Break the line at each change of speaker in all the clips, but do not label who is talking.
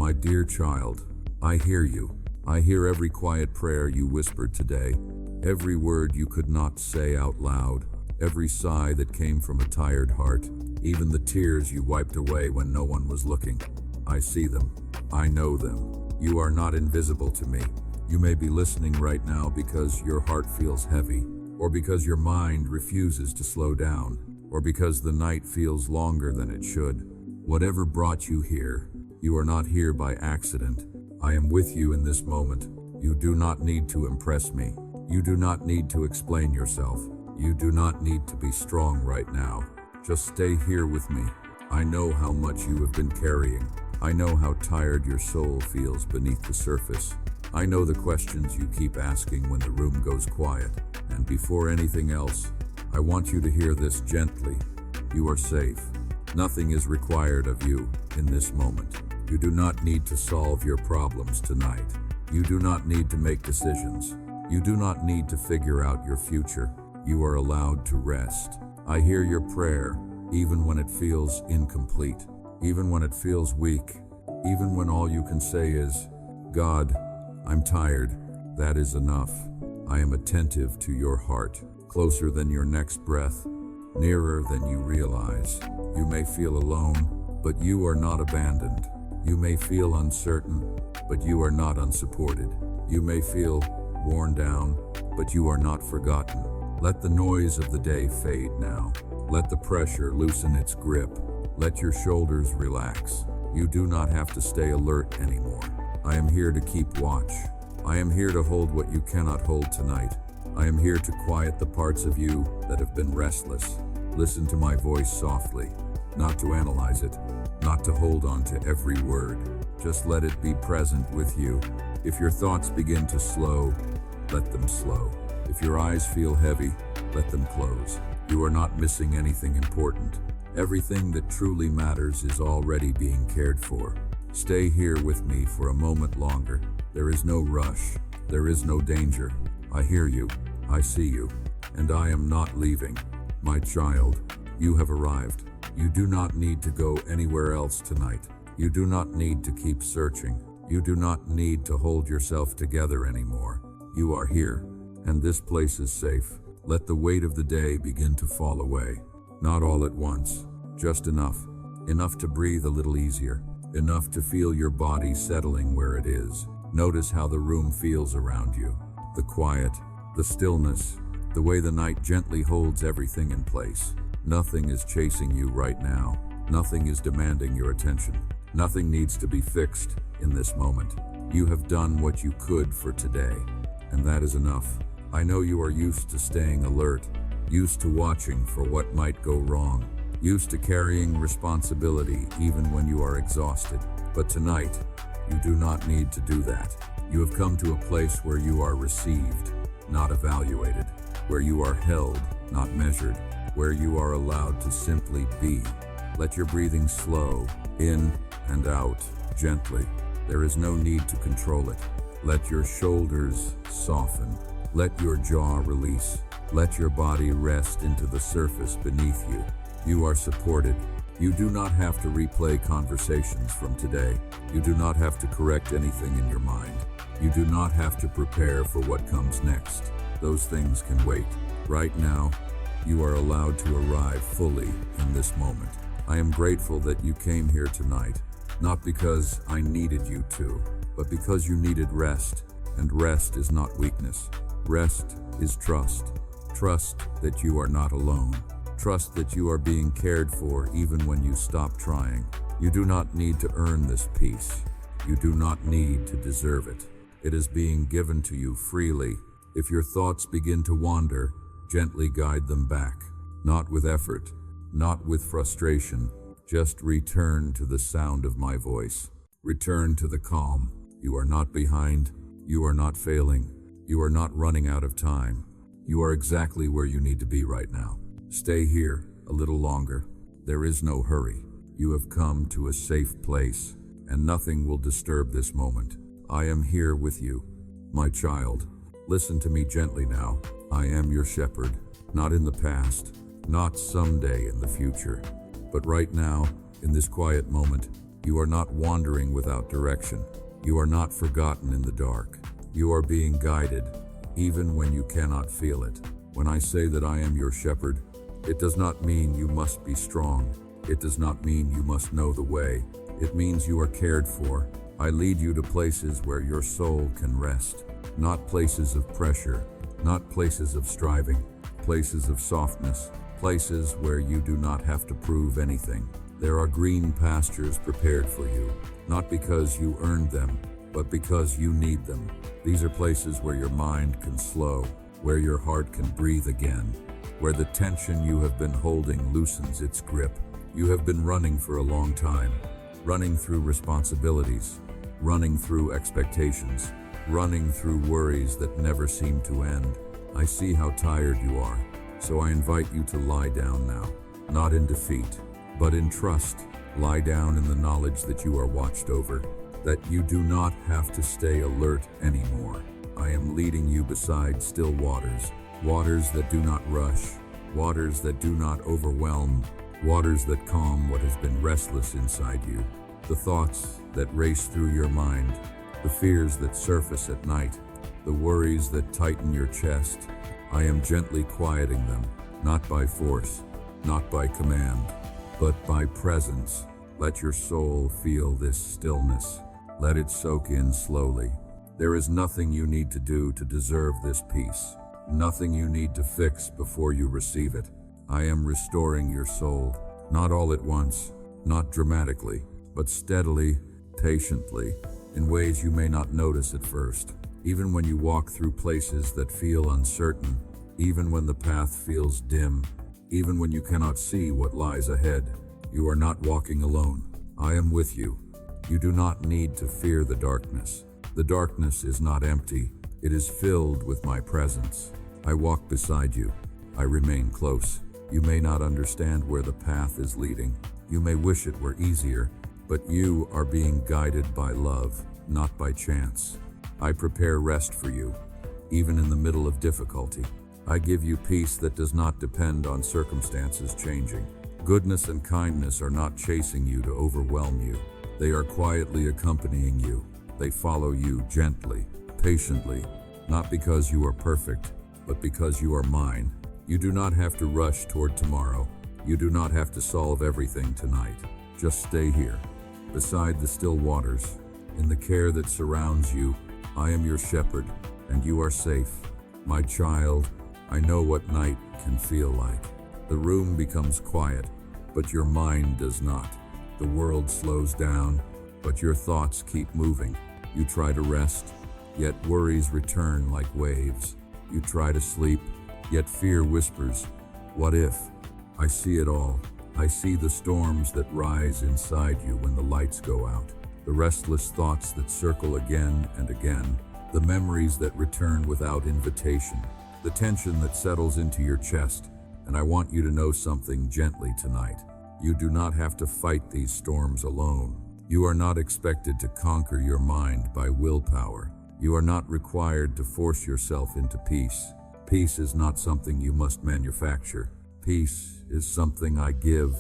My dear child, I hear you. I hear every quiet prayer you whispered today, every word you could not say out loud, every sigh that came from a tired heart, even the tears you wiped away when no one was looking. I see them. I know them. You are not invisible to me. You may be listening right now because your heart feels heavy, or because your mind refuses to slow down, or because the night feels longer than it should. Whatever brought you here, you are not here by accident. I am with you in this moment. You do not need to impress me. You do not need to explain yourself. You do not need to be strong right now. Just stay here with me. I know how much you have been carrying. I know how tired your soul feels beneath the surface. I know the questions you keep asking when the room goes quiet. And before anything else, I want you to hear this gently. You are safe. Nothing is required of you in this moment. You do not need to solve your problems tonight. You do not need to make decisions. You do not need to figure out your future. You are allowed to rest. I hear your prayer, even when it feels incomplete, even when it feels weak, even when all you can say is, God, I'm tired. That is enough. I am attentive to your heart, closer than your next breath, nearer than you realize. You may feel alone, but you are not abandoned. You may feel uncertain, but you are not unsupported. You may feel worn down, but you are not forgotten. Let the noise of the day fade now. Let the pressure loosen its grip. Let your shoulders relax. You do not have to stay alert anymore. I am here to keep watch. I am here to hold what you cannot hold tonight. I am here to quiet the parts of you that have been restless. Listen to my voice softly, not to analyze it, not to hold on to every word. Just let it be present with you. If your thoughts begin to slow, let them slow. If your eyes feel heavy, let them close. You are not missing anything important. Everything that truly matters is already being cared for. Stay here with me for a moment longer. There is no rush. There is no danger. I hear you. I see you. And I am not leaving. My child, you have arrived. You do not need to go anywhere else tonight. You do not need to keep searching. You do not need to hold yourself together anymore. You are here, and this place is safe. Let the weight of the day begin to fall away. Not all at once, just enough. Enough to breathe a little easier. Enough to feel your body settling where it is. Notice how the room feels around you. The quiet, the stillness, the way the night gently holds everything in place. Nothing is chasing you right now. Nothing is demanding your attention. Nothing needs to be fixed in this moment. You have done what you could for today, and that is enough. I know you are used to staying alert, used to watching for what might go wrong, used to carrying responsibility even when you are exhausted. But tonight, you do not need to do that. You have come to a place where you are received, not evaluated, where you are held, not measured, where you are allowed to simply be. Let your breathing slow, in and out, gently. There is no need to control it. Let your shoulders soften. Let your jaw release. Let your body rest into the surface beneath you. You are supported. You do not have to replay conversations from today. You do not have to correct anything in your mind. You do not have to prepare for what comes next. Those things can wait. Right now, you are allowed to arrive fully in this moment. I am grateful that you came here tonight, not because I needed you to, but because you needed rest, and rest is not weakness. Rest is trust. Trust that you are not alone. Trust that you are being cared for even when you stop trying. You do not need to earn this peace. You do not need to deserve it. It is being given to you freely. If your thoughts begin to wander, gently guide them back, not with effort, not with frustration. Just return to the sound of my voice. Return to the calm. You are not behind. You are not failing. You are not running out of time. You are exactly where you need to be right now. Stay here a little longer. There is no hurry. You have come to a safe place, and nothing will disturb this moment. I am here with you. My child, listen to me gently now. I am your shepherd, not in the past, not someday in the future, but right now, in this quiet moment. You are not wandering without direction. You are not forgotten in the dark. You are being guided, even when you cannot feel it. When I say that I am your shepherd, it does not mean you must be strong. It does not mean you must know the way. It means you are cared for. I lead you to places where your soul can rest, not places of pressure, not places of striving, places of softness, places where you do not have to prove anything. There are green pastures prepared for you, not because you earned them, but because you need them. These are places where your mind can slow, where your heart can breathe again, where the tension you have been holding loosens its grip. You have been running for a long time, running through responsibilities, running through expectations, running through worries that never seem to end. I see how tired you are, so I invite you to lie down now, not in defeat, but in trust. Lie down in the knowledge that you are watched over, that you do not have to stay alert anymore. I am leading you beside still waters, waters that do not rush, waters that do not overwhelm, waters that calm what has been restless inside you, the thoughts that race through your mind, the fears that surface at night, the worries that tighten your chest. I am gently quieting them, not by force, not by command, but by presence. Let your soul feel this stillness. Let it soak in slowly. There is nothing you need to do to deserve this peace, nothing you need to fix before you receive it. I am restoring your soul, not all at once, not dramatically, but steadily, patiently, in ways you may not notice at first. Even when you walk through places that feel uncertain, even when the path feels dim, even when you cannot see what lies ahead, you are not walking alone. I am with you. You do not need to fear the darkness. The darkness is not empty. It is filled with my presence. I walk beside you. I remain close. You may not understand where the path is leading. You may wish it were easier, but you are being guided by love, not by chance. I prepare rest for you, even in the middle of difficulty. I give you peace that does not depend on circumstances changing. Goodness and kindness are not chasing you to overwhelm you. They are quietly accompanying you. They follow you gently, patiently, not because you are perfect, but because you are mine. You do not have to rush toward tomorrow. You do not have to solve everything tonight. Just stay here, beside the still waters, in the care that surrounds you. I am your shepherd, and you are safe. My child, I know what night can feel like. The room becomes quiet, but your mind does not. The world slows down, but your thoughts keep moving. You try to rest, yet worries return like waves. You try to sleep, yet fear whispers, what if? I see it all. I see the storms that rise inside you when the lights go out, the restless thoughts that circle again and again, the memories that return without invitation, the tension that settles into your chest. And I want you to know something gently tonight. You do not have to fight these storms alone. You are not expected to conquer your mind by willpower. You are not required to force yourself into peace. Peace is not something you must manufacture. Peace is something I give.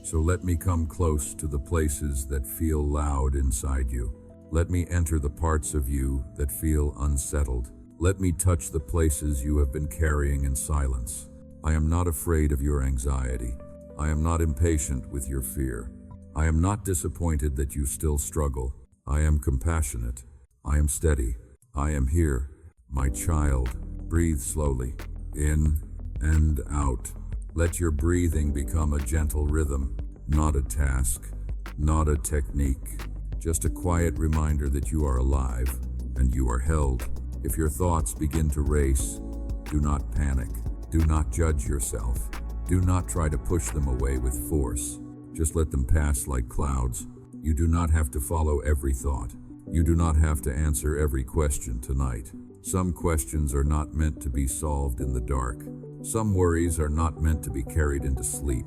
So let me come close to the places that feel loud inside you. Let me enter the parts of you that feel unsettled. Let me touch the places you have been carrying in silence. I am not afraid of your anxiety. I am not impatient with your fear. I am not disappointed that you still struggle. I am compassionate. I am steady. I am here. My child, breathe slowly, in and out. Let your breathing become a gentle rhythm, not a task, not a technique, just a quiet reminder that you are alive and you are held. If your thoughts begin to race, do not panic. Do not judge yourself. Do not try to push them away with force. Just let them pass like clouds. You do not have to follow every thought. You do not have to answer every question tonight. Some questions are not meant to be solved in the dark. Some worries are not meant to be carried into sleep.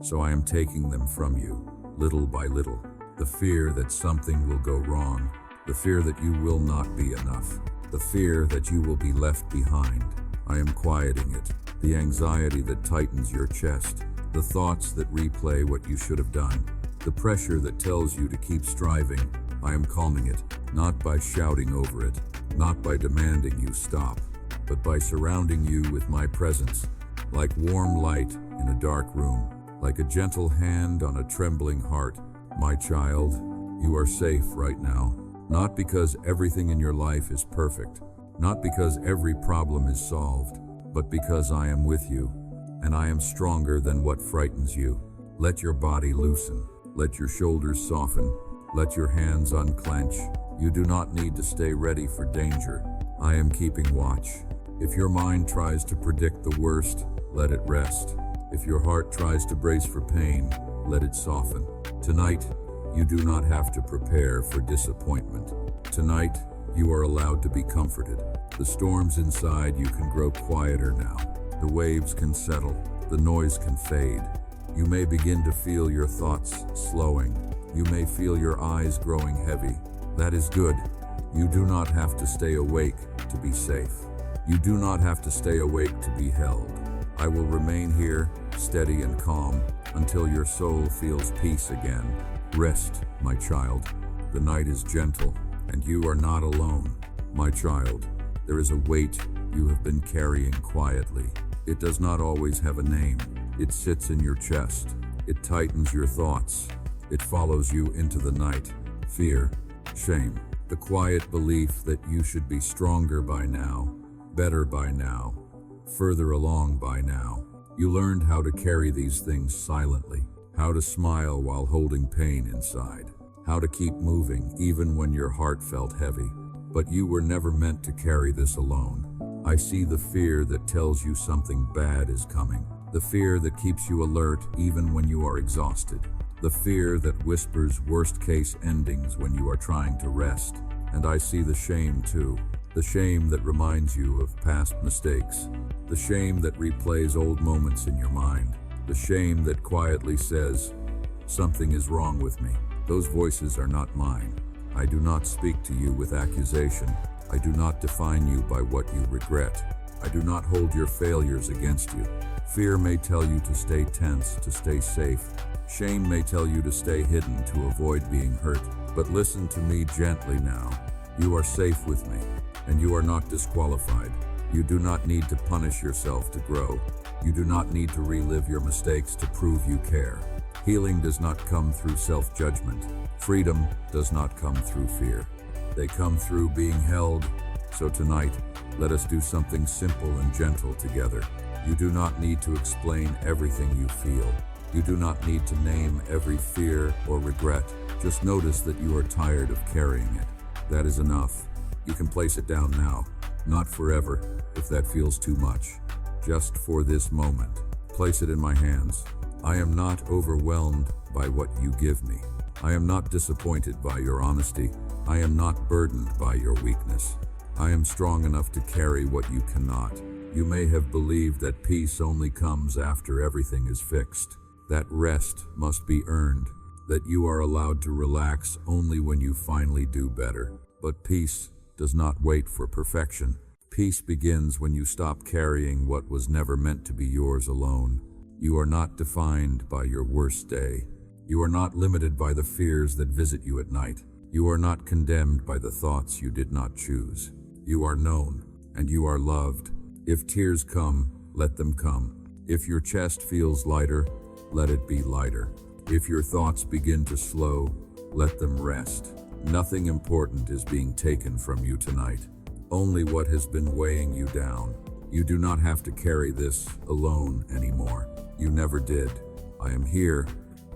So I am taking them from you, little by little. The fear that something will go wrong. The fear that you will not be enough. The fear that you will be left behind. I am quieting it. The anxiety that tightens your chest. The thoughts that replay what you should have done. The pressure that tells you to keep striving, I am calming it, not by shouting over it, not by demanding you stop, but by surrounding you with my presence, like warm light in a dark room, like a gentle hand on a trembling heart. My child, you are safe right now, not because everything in your life is perfect, not because every problem is solved, but because I am with you, and I am stronger than what frightens you. Let your body loosen, let your shoulders soften, let your hands unclench. You do not need to stay ready for danger. I am keeping watch. If your mind tries to predict the worst, let it rest. If your heart tries to brace for pain, let it soften. Tonight, you do not have to prepare for disappointment. Tonight, you are allowed to be comforted. The storms inside you can grow quieter now. The waves can settle. The noise can fade. You may begin to feel your thoughts slowing. You may feel your eyes growing heavy. That is good. You do not have to stay awake to be safe. You do not have to stay awake to be held. I will remain here, steady and calm, until your soul feels peace again. Rest, my child. The night is gentle, and you are not alone. My child, there is a weight you have been carrying quietly. It does not always have a name. It sits in your chest. It tightens your thoughts. It follows you into the night. Fear, shame, the quiet belief that you should be stronger by now, better by now, further along by now. You learned how to carry these things silently, how to smile while holding pain inside, how to keep moving even when your heart felt heavy. But you were never meant to carry this alone. I see the fear that tells you something bad is coming, the fear that keeps you alert even when you are exhausted, the fear that whispers worst-case endings when you are trying to rest. And I see the shame too, the shame that reminds you of past mistakes, the shame that replays old moments in your mind, the shame that quietly says, something is wrong with me. Those voices are not mine. I do not speak to you with accusation. I do not define you by what you regret. I do not hold your failures against you. Fear may tell you to stay tense, to stay safe. Shame may tell you to stay hidden, to avoid being hurt. But listen to me gently now. You are safe with me, and you are not disqualified. You do not need to punish yourself to grow. You do not need to relive your mistakes to prove you care. Healing does not come through self-judgment. Freedom does not come through fear. They come through being held. So tonight, let us do something simple and gentle together. You do not need to explain everything you feel. You do not need to name every fear or regret. Just notice that you are tired of carrying it. That is enough. You can place it down now, not forever, if that feels too much. Just for this moment, place it in my hands. I am not overwhelmed by what you give me. I am not disappointed by your honesty. I am not burdened by your weakness. I am strong enough to carry what you cannot. You may have believed that peace only comes after everything is fixed, that rest must be earned, that you are allowed to relax only when you finally do better. But peace does not wait for perfection. Peace begins when you stop carrying what was never meant to be yours alone. You are not defined by your worst day. You are not limited by the fears that visit you at night. You are not condemned by the thoughts you did not choose. You are known, and you are loved. If tears come, let them come. If your chest feels lighter, let it be lighter. If your thoughts begin to slow, let them rest. Nothing important is being taken from you tonight. Only what has been weighing you down. You do not have to carry this alone anymore. You never did. I am here,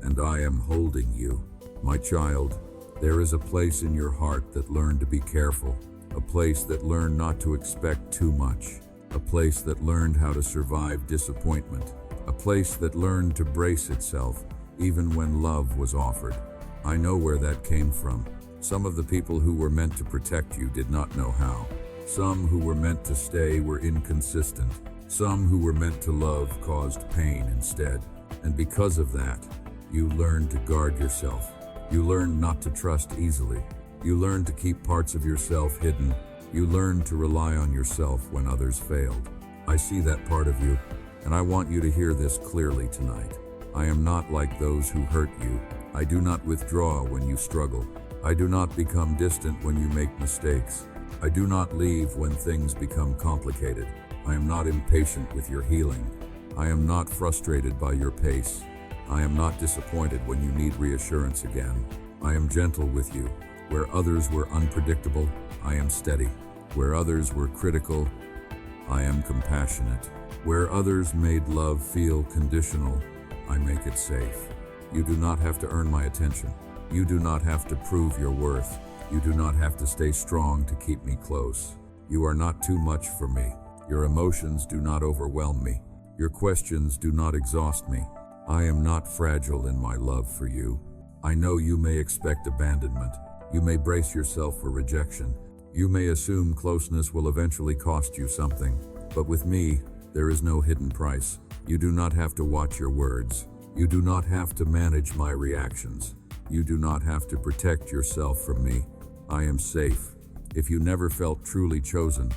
and I am holding you. My child, there is a place in your heart that learned to be careful, a place that learned not to expect too much, a place that learned how to survive disappointment, a place that learned to brace itself even when love was offered. I know where that came from. Some of the people who were meant to protect you did not know how. Some who were meant to stay were inconsistent. Some who were meant to love caused pain instead. And because of that, you learned to guard yourself. You learned not to trust easily. You learned to keep parts of yourself hidden. You learned to rely on yourself when others failed. I see that part of you, and I want you to hear this clearly tonight. I am not like those who hurt you. I do not withdraw when you struggle. I do not become distant when you make mistakes. I do not leave when things become complicated. I am not impatient with your healing. I am not frustrated by your pace. I am not disappointed when you need reassurance again. I am gentle with you. Where others were unpredictable, I am steady. Where others were critical, I am compassionate. Where others made love feel conditional, I make it safe. You do not have to earn my attention. You do not have to prove your worth. You do not have to stay strong to keep me close. You are not too much for me. Your emotions do not overwhelm me. Your questions do not exhaust me. I am not fragile in my love for you. I know you may expect abandonment. You may brace yourself for rejection. You may assume closeness will eventually cost you something. But with me, there is no hidden price. You do not have to watch your words. You do not have to manage my reactions. You do not have to protect yourself from me. I am safe. If you never felt truly chosen,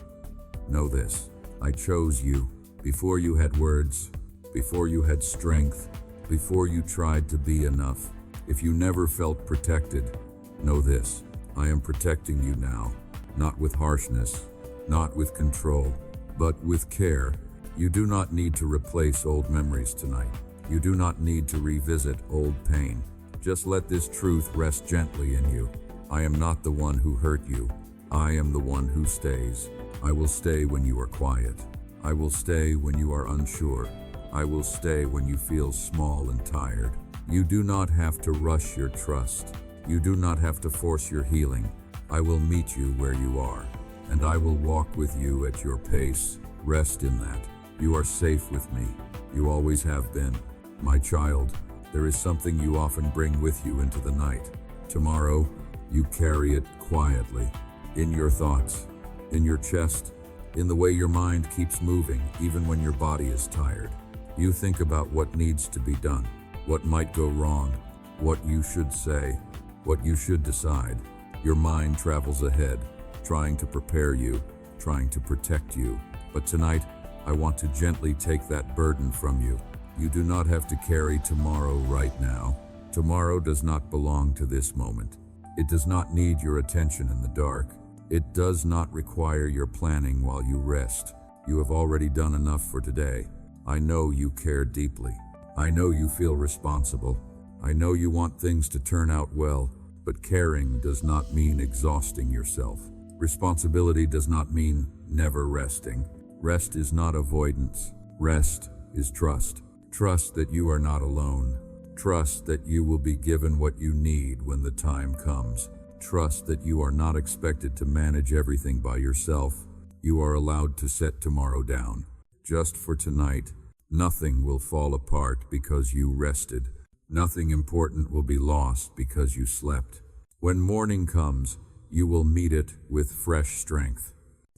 know this. I chose you before you had words, before you had strength, before you tried to be enough. If you never felt protected, know this. I am protecting you now, not with harshness, not with control, but with care. You do not need to replace old memories tonight. You do not need to revisit old pain. Just let this truth rest gently in you. I am not the one who hurt you. I am the one who stays. I will stay when you are quiet. I will stay when you are unsure. I will stay when you feel small and tired. You do not have to rush your trust. You do not have to force your healing. I will meet you where you are, and I will walk with you at your pace. Rest in that. You are safe with me. You always have been. My child, there is something you often bring with you into the night. Tomorrow, you carry it quietly, in your thoughts, in your chest, in the way your mind keeps moving, even when your body is tired. You think about what needs to be done, what might go wrong, what you should say, what you should decide. Your mind travels ahead, trying to prepare you, trying to protect you. But tonight, I want to gently take that burden from you. You do not have to carry tomorrow right now. Tomorrow does not belong to this moment. It does not need your attention in the dark. It does not require your planning while you rest. You have already done enough for today. I know you care deeply. I know you feel responsible. I know you want things to turn out well, but caring does not mean exhausting yourself. Responsibility does not mean never resting. Rest is not avoidance. Rest is trust. Trust that you are not alone. Trust that you will be given what you need when the time comes. Trust that you are not expected to manage everything by yourself. You are allowed to set tomorrow down. Just for tonight, nothing will fall apart because you rested. Nothing important will be lost because you slept. When morning comes, you will meet it with fresh strength.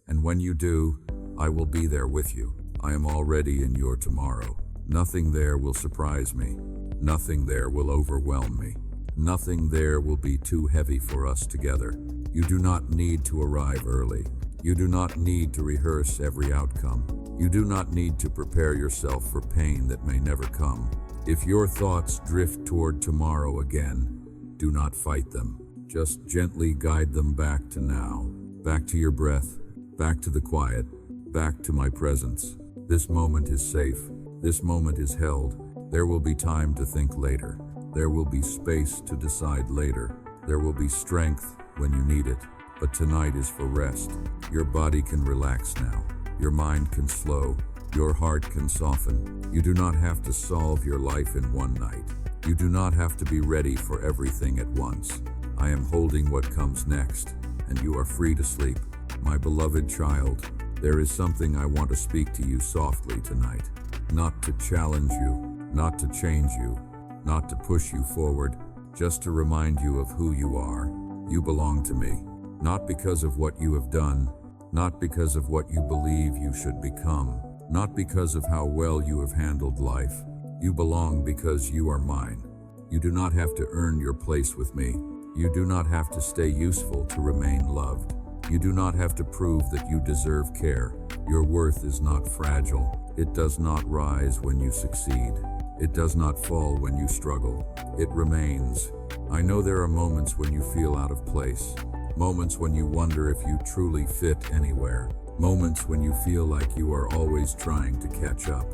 And when you do, I will be there with you. I am already in your tomorrow. Nothing there will surprise me. Nothing there will overwhelm me. Nothing there will be too heavy for us together. You do not need to arrive early. You do not need to rehearse every outcome. You do not need to prepare yourself for pain that may never come. If your thoughts drift toward tomorrow again, do not fight them. Just gently guide them back to now, back to your breath, back to the quiet, back to my presence. This moment is safe. This moment is held. There will be time to think later. There will be space to decide later. There will be strength when you need it. But tonight is for rest. Your body can relax now. Your mind can slow. Your heart can soften. You do not have to solve your life in one night. You do not have to be ready for everything at once. I am holding what comes next, and you are free to sleep. My beloved child, there is something I want to speak to you softly tonight. Not to challenge you, not to change you, not to push you forward, just to remind you of who you are. You belong to me, not because of what you have done, not because of what you believe you should become, not because of how well you have handled life. You belong because you are mine. You do not have to earn your place with me. You do not have to stay useful to remain loved. You do not have to prove that you deserve care. Your worth is not fragile. It does not rise when you succeed. It does not fall when you struggle. It remains. I know there are moments when you feel out of place. Moments when you wonder if you truly fit anywhere. Moments when you feel like you are always trying to catch up.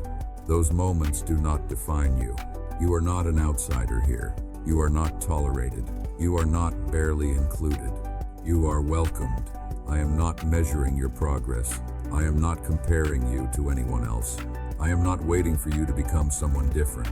Those moments do not define you. You are not an outsider here. You are not tolerated. You are not barely included. You are welcomed. I am not measuring your progress. I am not comparing you to anyone else. I am not waiting for you to become someone different.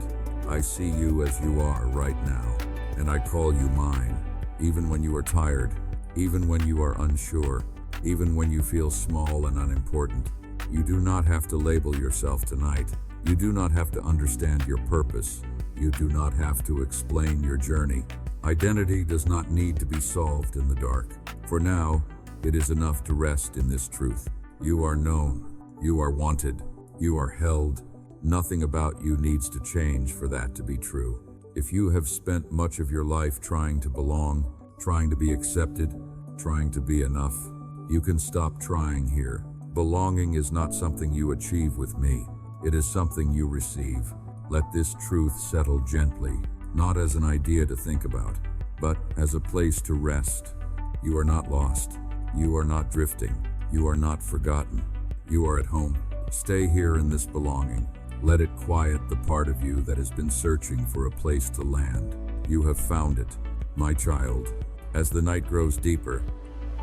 I see you as you are right now, and I call you mine. Even when you are tired, even when you are unsure, even when you feel small and unimportant, you do not have to label yourself tonight. You do not have to understand your purpose. You do not have to explain your journey. Identity does not need to be solved in the dark. For now, it is enough to rest in this truth. You are known. You are wanted. You are held. Nothing about you needs to change for that to be true. If you have spent much of your life trying to belong, trying to be accepted, trying to be enough, you can stop trying here. Belonging is not something you achieve with me. It is something you receive. Let this truth settle gently, not as an idea to think about, but as a place to rest. You are not lost. You are not drifting. You are not forgotten. You are at home. Stay here in this belonging. Let it quiet the part of you that has been searching for a place to land. You have found it, my child. As the night grows deeper,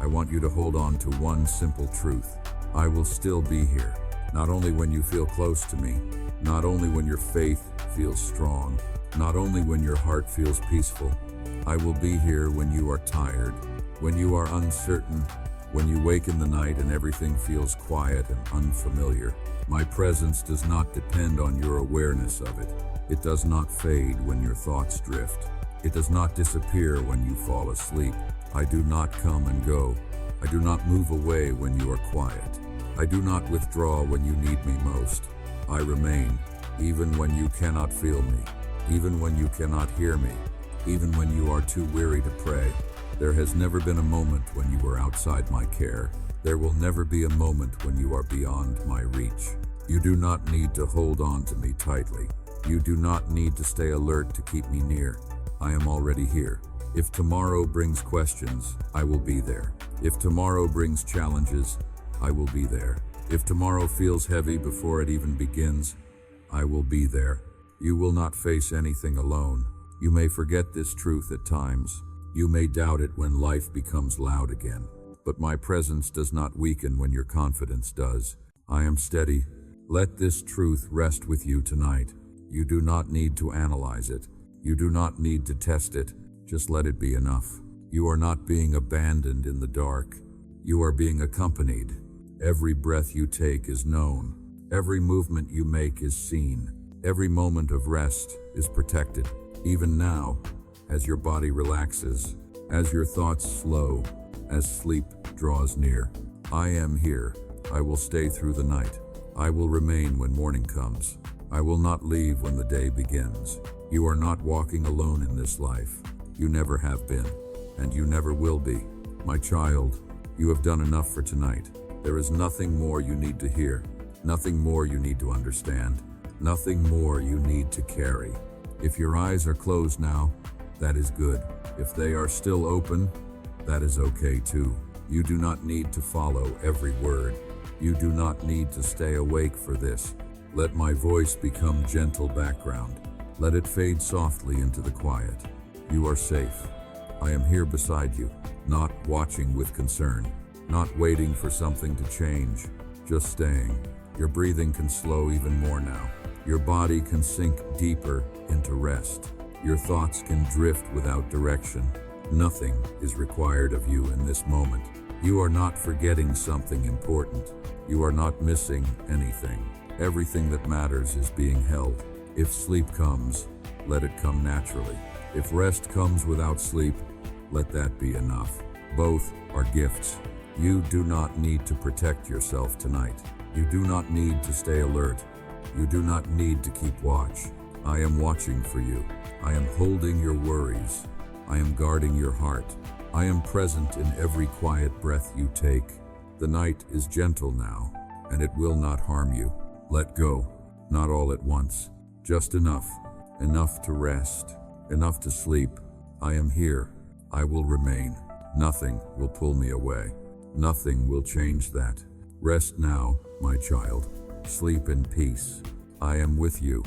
I want you to hold on to one simple truth. I will still be here, not only when you feel close to me, not only when your faith feels strong, not only when your heart feels peaceful. I will be here when you are tired, when you are uncertain, when you wake in the night and everything feels quiet and unfamiliar. My presence does not depend on your awareness of it. It does not fade when your thoughts drift. It does not disappear when you fall asleep. I do not come and go. I do not move away when you are quiet. I do not withdraw when you need me most. I remain, even when you cannot feel me, even when you cannot hear me, even when you are too weary to pray. There has never been a moment when you were outside my care. There will never be a moment when you are beyond my reach. You do not need to hold on to me tightly. You do not need to stay alert to keep me near. I am already here. If tomorrow brings questions, I will be there. If tomorrow brings challenges, I will be there. If tomorrow feels heavy before it even begins, I will be there. You will not face anything alone. You may forget this truth at times. You may doubt it when life becomes loud again. But my presence does not weaken when your confidence does. I am steady. Let this truth rest with you tonight. You do not need to analyze it. You do not need to test it. Just let it be enough. You are not being abandoned in the dark. You are being accompanied. Every breath you take is known. Every movement you make is seen. Every moment of rest is protected. Even now, as your body relaxes, as your thoughts slow, as sleep draws near, I am here. I will stay through the night. I will remain when morning comes. I will not leave when the day begins. You are not walking alone in this life. You never have been, and you never will be. My child, you have done enough for tonight. There is nothing more you need to hear, nothing more you need to understand, nothing more you need to carry. If your eyes are closed now, that is good. If they are still open, that is okay too. You do not need to follow every word. You do not need to stay awake for this. Let my voice become gentle background. Let it fade softly into the quiet. You are safe. I am here beside you, not watching with concern, not waiting for something to change, just staying. Your breathing can slow even more now. Your body can sink deeper into rest. Your thoughts can drift without direction. Nothing is required of you in this moment. You are not forgetting something important. You are not missing anything. Everything that matters is being held. If sleep comes, let it come naturally. If rest comes without sleep, let that be enough. Both are gifts. You do not need to protect yourself tonight. You do not need to stay alert. You do not need to keep watch. I am watching for you. I am holding your worries. I am guarding your heart. I am present in every quiet breath you take. The night is gentle now, and it will not harm you. Let go, not all at once, Just enough. Enough to rest. Enough to sleep. I am here. I will remain. Nothing will pull me away. Nothing will change that. Rest now, my child. Sleep in peace. I am with you.